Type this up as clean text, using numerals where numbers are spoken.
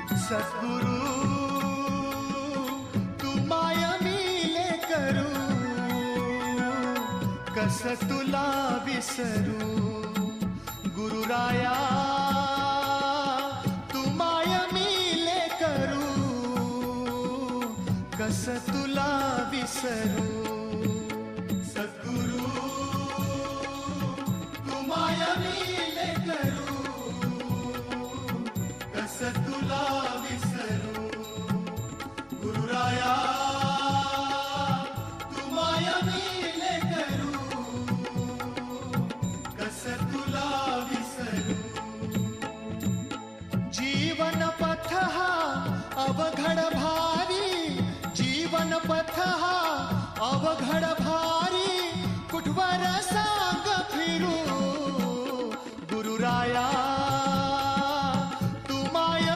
सद्गुरु तू माय मिले करू, कस तुला विसरू. गुरुराया तू माय मिले करू, कस तुला विसरू. सद्गुरु तू माय मिले करू, कस तुला विसरू. गुरुराया तू माय मिले करू, कस तुला विसरू. जीवन पथ हा अवघड भारी, जीवन पथ हा अवघड